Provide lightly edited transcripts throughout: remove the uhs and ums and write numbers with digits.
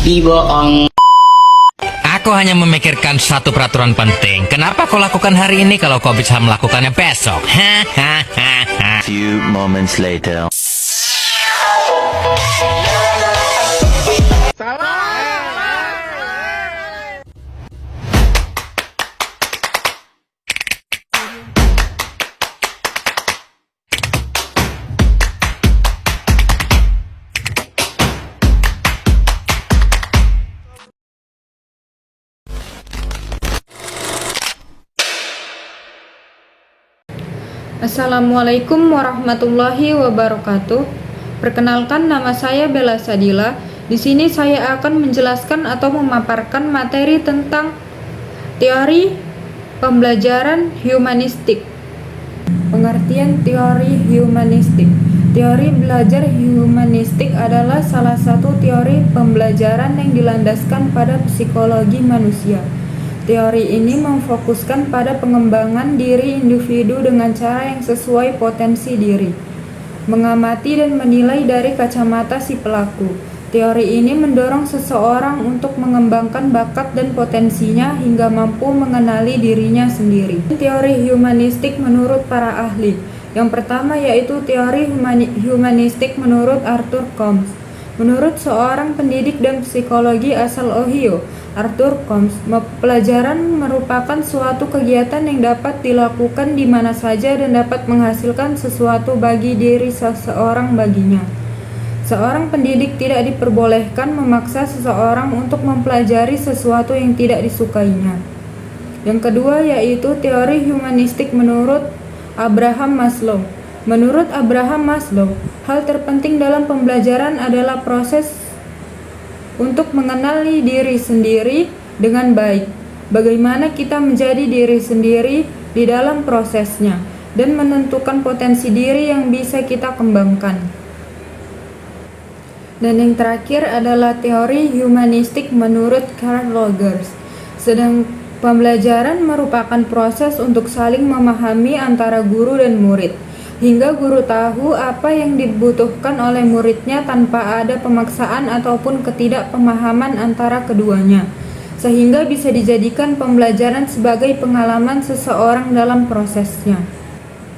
Dibohong. Aku hanya memikirkan satu peraturan penting. Kenapa kau lakukan hari ini kalau kau bisa melakukannya besok? Hahaha. Few moments later. Assalamualaikum warahmatullahi wabarakatuh. Perkenalkan, nama saya Bella Sadila. Di sini saya akan menjelaskan atau memaparkan materi tentang teori pembelajaran humanistik. Pengertian teori humanistik. Teori belajar humanistik adalah salah satu teori pembelajaran yang dilandaskan pada psikologi manusia. Teori ini memfokuskan pada pengembangan diri individu dengan cara yang sesuai potensi diri, mengamati dan menilai dari kacamata si pelaku. Teori ini mendorong seseorang untuk mengembangkan bakat dan potensinya hingga mampu mengenali dirinya sendiri. Teori humanistik menurut para ahli. Yang pertama yaitu teori humanistik menurut Arthur Combs. Menurut seorang pendidik dan psikologi asal Ohio, Arthur Combs, pelajaran merupakan suatu kegiatan yang dapat dilakukan di mana saja dan dapat menghasilkan sesuatu bagi diri seseorang baginya. Seorang pendidik tidak diperbolehkan memaksa seseorang untuk mempelajari sesuatu yang tidak disukainya. Yang kedua yaitu teori humanistik menurut Abraham Maslow. Menurut Abraham Maslow, hal terpenting dalam pembelajaran adalah proses untuk mengenali diri sendiri dengan baik. Bagaimana kita menjadi diri sendiri di dalam prosesnya dan menentukan potensi diri yang bisa kita kembangkan. Dan yang terakhir adalah teori humanistik menurut Carl Rogers. Sedang pembelajaran merupakan proses untuk saling memahami antara guru dan murid, hingga guru tahu apa yang dibutuhkan oleh muridnya tanpa ada pemaksaan ataupun ketidakpemahaman antara keduanya, sehingga bisa dijadikan pembelajaran sebagai pengalaman seseorang dalam prosesnya.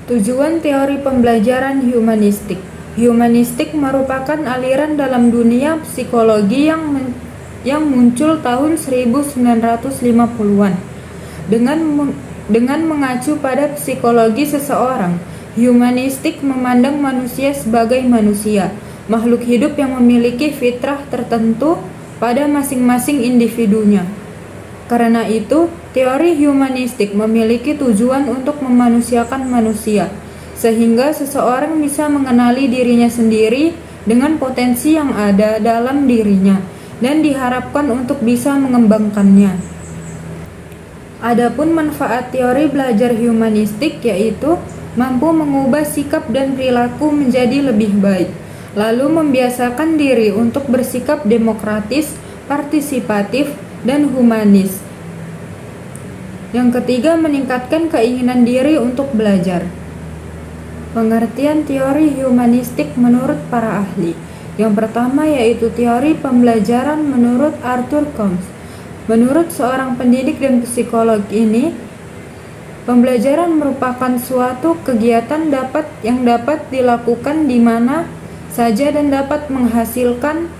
Tujuan teori pembelajaran humanistik. Humanistik merupakan aliran dalam dunia psikologi yang muncul tahun 1950-an. Dengan mengacu pada psikologi seseorang, humanistik memandang manusia sebagai manusia, makhluk hidup yang memiliki fitrah tertentu pada masing-masing individunya. Karena itu, teori humanistik memiliki tujuan untuk memanusiakan manusia, sehingga seseorang bisa mengenali dirinya sendiri dengan potensi yang ada dalam dirinya dan diharapkan untuk bisa mengembangkannya. Adapun manfaat teori belajar humanistik yaitu mampu mengubah sikap dan perilaku menjadi lebih baik, lalu membiasakan diri untuk bersikap demokratis, partisipatif, dan humanis. Yang ketiga, meningkatkan keinginan diri untuk belajar. Pengertian teori humanistik menurut para ahli. Yang pertama yaitu teori pembelajaran menurut Arthur Combs. Menurut seorang pendidik dan psikolog ini, pembelajaran merupakan suatu kegiatan yang dapat dilakukan di mana saja dan dapat menghasilkan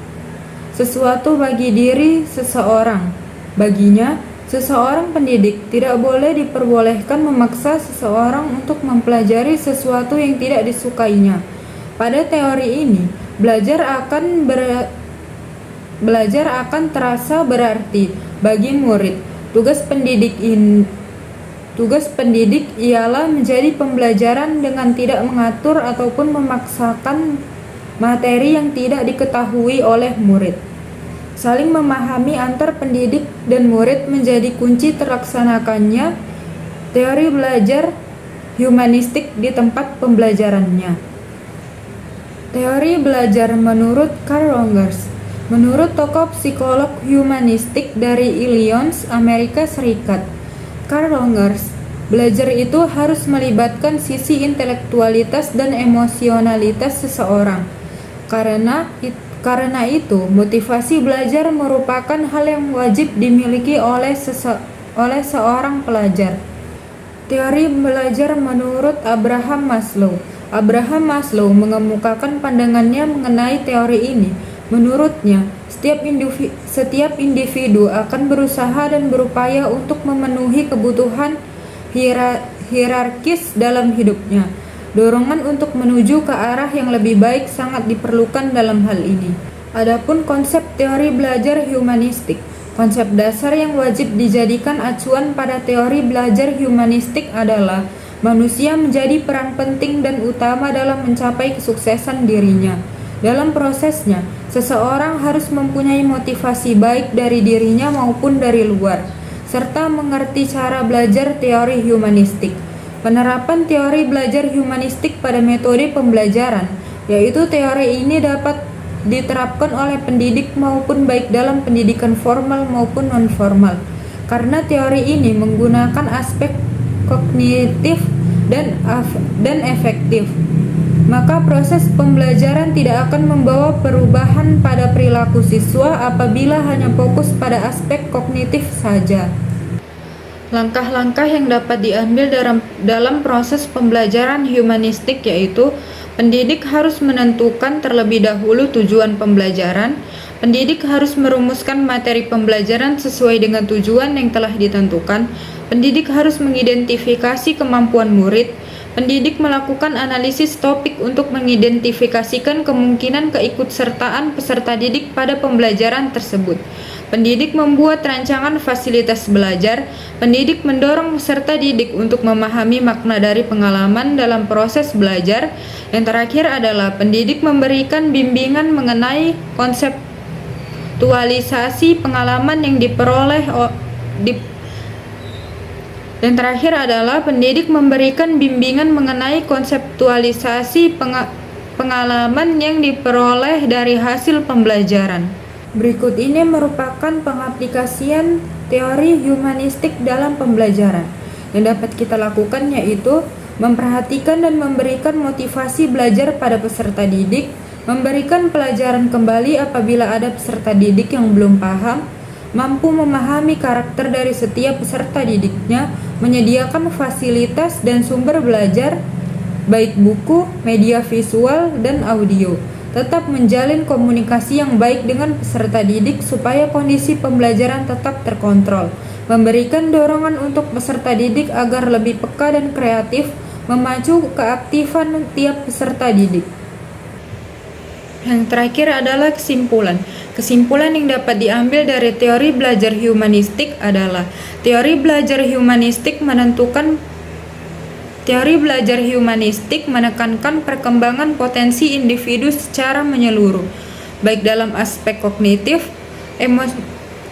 sesuatu bagi diri seseorang. Baginya, seseorang pendidik tidak boleh diperbolehkan memaksa seseorang untuk mempelajari sesuatu yang tidak disukainya. Pada teori ini, belajar akan terasa berarti bagi murid. Tugas pendidik ialah menjadi pembelajaran dengan tidak mengatur ataupun memaksakan materi yang tidak diketahui oleh murid. Saling memahami antar pendidik dan murid menjadi kunci terlaksanakannya teori belajar humanistik di tempat pembelajarannya. Teori belajar menurut Carl Rogers. Menurut tokoh psikolog humanistik dari Illinois, Amerika Serikat, Carl Rogers, belajar itu harus melibatkan sisi intelektualitas dan emosionalitas seseorang. Karena itu, motivasi belajar merupakan hal yang wajib dimiliki oleh seorang pelajar. Teori belajar menurut Abraham Maslow. Abraham Maslow mengemukakan pandangannya mengenai teori ini. Menurutnya, setiap individu akan berusaha dan berupaya untuk memenuhi kebutuhan hierarkis dalam hidupnya. Dorongan untuk menuju ke arah yang lebih baik sangat diperlukan dalam hal ini. Adapun konsep teori belajar humanistik, konsep dasar yang wajib dijadikan acuan pada teori belajar humanistik adalah manusia menjadi peran penting dan utama dalam mencapai kesuksesan dirinya. Dalam prosesnya, seseorang harus mempunyai motivasi baik dari dirinya maupun dari luar, serta mengerti cara belajar teori humanistik. Penerapan teori belajar humanistik pada metode pembelajaran, yaitu teori ini dapat diterapkan oleh pendidik maupun baik dalam pendidikan formal maupun non-formal. Karena teori ini menggunakan aspek kognitif dan efektif, maka proses pembelajaran tidak akan membawa perubahan pada perilaku siswa apabila hanya fokus pada aspek kognitif saja. Langkah-langkah yang dapat diambil dalam proses pembelajaran humanistik yaitu pendidik harus menentukan terlebih dahulu tujuan pembelajaran. Pendidik harus merumuskan materi pembelajaran sesuai dengan tujuan yang telah ditentukan. Pendidik harus mengidentifikasi kemampuan murid. Pendidik melakukan analisis topik untuk mengidentifikasikan kemungkinan keikutsertaan peserta didik pada pembelajaran tersebut. Pendidik membuat rancangan fasilitas belajar. Pendidik mendorong peserta didik untuk memahami makna dari pengalaman dalam proses belajar. Yang terakhir adalah pendidik memberikan bimbingan mengenai konseptualisasi pengalaman yang diperoleh dari hasil pembelajaran. Berikut ini merupakan pengaplikasian teori humanistik dalam pembelajaran. Yang dapat kita lakukan yaitu memperhatikan dan memberikan motivasi belajar pada peserta didik, memberikan pelajaran kembali apabila ada peserta didik yang belum paham, mampu memahami karakter dari setiap peserta didiknya, menyediakan fasilitas dan sumber belajar, baik buku, media visual, dan audio. Tetap menjalin komunikasi yang baik dengan peserta didik supaya kondisi pembelajaran tetap terkontrol. Memberikan dorongan untuk peserta didik agar lebih peka dan kreatif, memacu keaktifan tiap peserta didik. Yang terakhir adalah kesimpulan. Kesimpulan yang dapat diambil dari teori belajar humanistik adalah teori belajar humanistik menekankan perkembangan potensi individu secara menyeluruh, baik dalam aspek kognitif,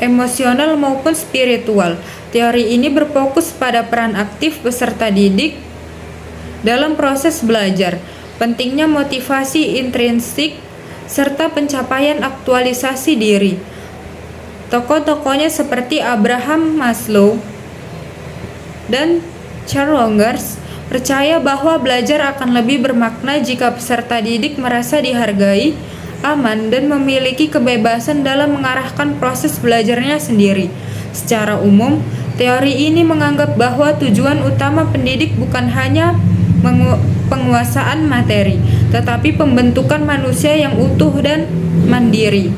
emosional maupun spiritual. Teori ini berfokus pada peran aktif peserta didik dalam proses belajar, pentingnya motivasi intrinsik, serta pencapaian aktualisasi diri. Tokoh-tokohnya seperti Abraham Maslow dan Carl Rogers percaya bahwa belajar akan lebih bermakna jika peserta didik merasa dihargai, aman, dan memiliki kebebasan dalam mengarahkan proses belajarnya sendiri. Secara umum, teori ini menganggap bahwa tujuan utama pendidik bukan hanya penguasaan materi, tetapi pembentukan manusia yang utuh dan mandiri.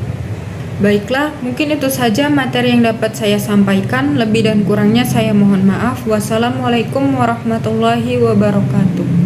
Baiklah, mungkin itu saja materi yang dapat saya sampaikan. Lebih dan kurangnya saya mohon maaf. Wassalamualaikum warahmatullahi wabarakatuh.